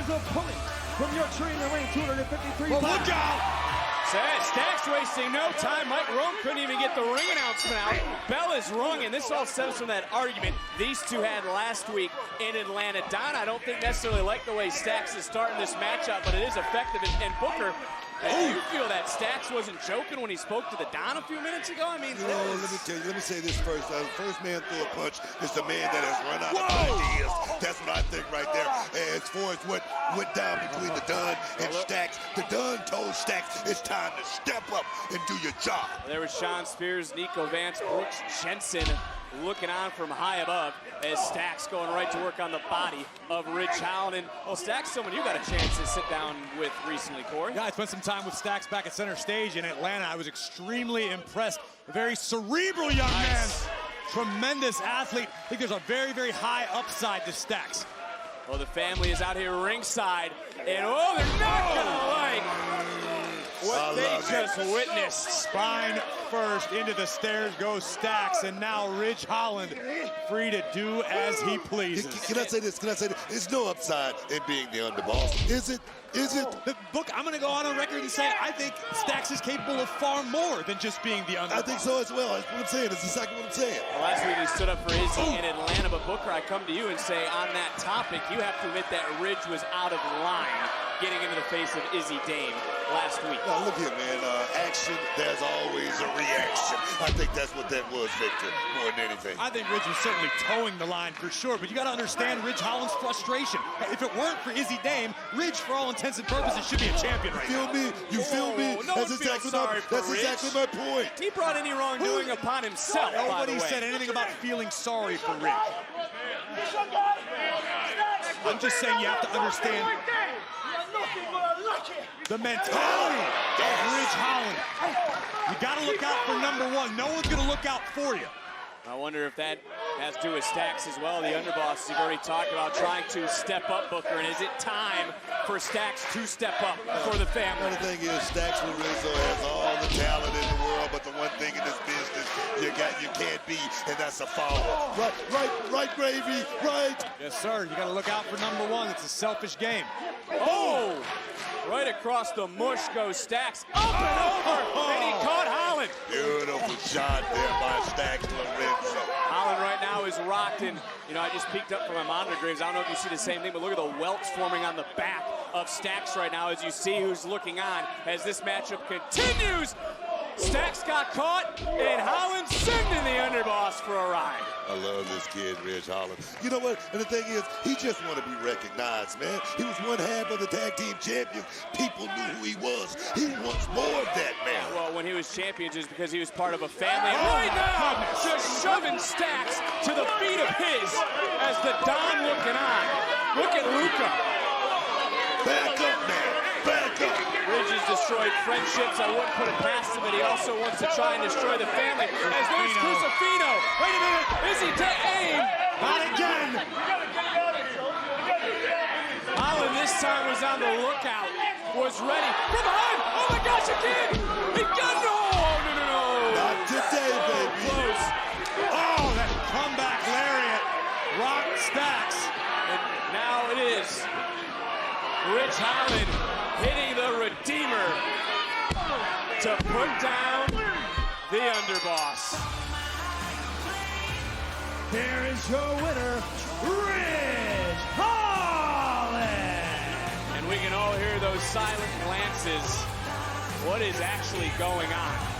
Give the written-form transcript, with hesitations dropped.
Lorenzo pulling from your tree in the ring, 253 Well, pounds. look out! Stacks wasting no time. Mike Rome couldn't even get the ring announcement out. Bell is rung, and this all stems from that argument these two had last week in Atlanta. Don, I don't think necessarily like the way Stacks is starting this matchup, but it is effective. And Booker, do you feel that Stacks wasn't joking when he spoke to the Don a few minutes ago? I mean, let me tell you, let me say this first. The first man through a punch is the man that has run out of ideas. That's what I think right there. And as far as what went down between the Don and Stacks, the Don told Stacks it's time to step up and do your job. There was Sean Spears, Nico Vance, Brooks Jensen looking on from high above as Stacks going right to work on the body of Ridge Holland. And, well, Stacks, someone you got a chance to sit down with recently, Corey. Yeah, I spent some time with Stacks back at center stage in Atlanta. I was extremely impressed. A very cerebral young man. Tremendous athlete. I think there's a very, very high upside to Stacks. Well, the family is out here ringside, and oh, they're not gonna like what they just witnessed. Spine first, into the stairs goes Stacks, and now Ridge Holland free to do as he pleases. Can I say this? Can I say this? There's no upside in being the underboss. Is it? Is it? Book, I'm going to go on record and say I think Stacks is capable of far more than just being the underboss. I think so as well. That's what I'm saying. That's exactly what I'm saying. Well, last week he stood up for Izzy in Atlanta, but Booker, I come to you and say on that topic, you have to admit that Ridge was out of line getting into the face of Izzy Dame last week. Now, look here, man. Action, there's always a reaction. I think that's what that was, Victor, more than anything. I think Ridge was certainly towing the line for sure, but you got to understand Ridge Holland's frustration. If it weren't for Izzy Dame, Ridge, for all intents and purposes, should be a champion right now. You feel me? No That's exactly my point. He brought any wrongdoing upon himself. Nobody said anything about feeling sorry for Ridge. I'm just saying you have to understand the mentality of Ridge Holland. You got to look out for number one. No one's going to look out for you. I wonder if that has to do with Stacks as well. The underboss, you've already talked about trying to step up, Booker, and is it time for Stacks to step up for the family? The thing is, Stacks Lorenzo has all the talent in the world, but the one thing in this business you can't be, and that's a follower. Right, Gravy, right. Yes, sir. You got to look out for number one. It's a selfish game. Oh! Right across the mush goes Stacks, up and over, and he caught Holland. Beautiful shot there by Stacks Lorenzo. Holland right now is rocked, and I just peeked up from my monitor, Graves. I don't know if you see the same thing, but look at the welts forming on the back of Stacks right now as you see who's looking on as this matchup continues. Stacks got caught, and Holland sending the underboss for a ride. I love this kid, Ridge Holland. You know what? And the thing is, he just want to be recognized, man. He was one half of the tag team champions. People knew who he was. He wants more of that, man. Well, when he was champion, just because he was part of a family. Right now, just shoving Stacks to the feet of his as the Don looking on. Look at Luca. Back up, man. Back up. Ridge has destroyed friendships. I wouldn't put it past him, but he also wants to try and destroy the family. As there's Crucifino. Wait a minute. Is he to aim? Not again. Holland this time was on the lookout. Was ready. From behind. Oh my gosh, again. He got no. Not today, baby. Close. Oh, that comeback lariat. Rock Stacks. And now it is Ridge Holland hitting the Redeemer to put down the underboss. Here is your winner, Ridge Holland. And we can all hear those silent glances. What is actually going on?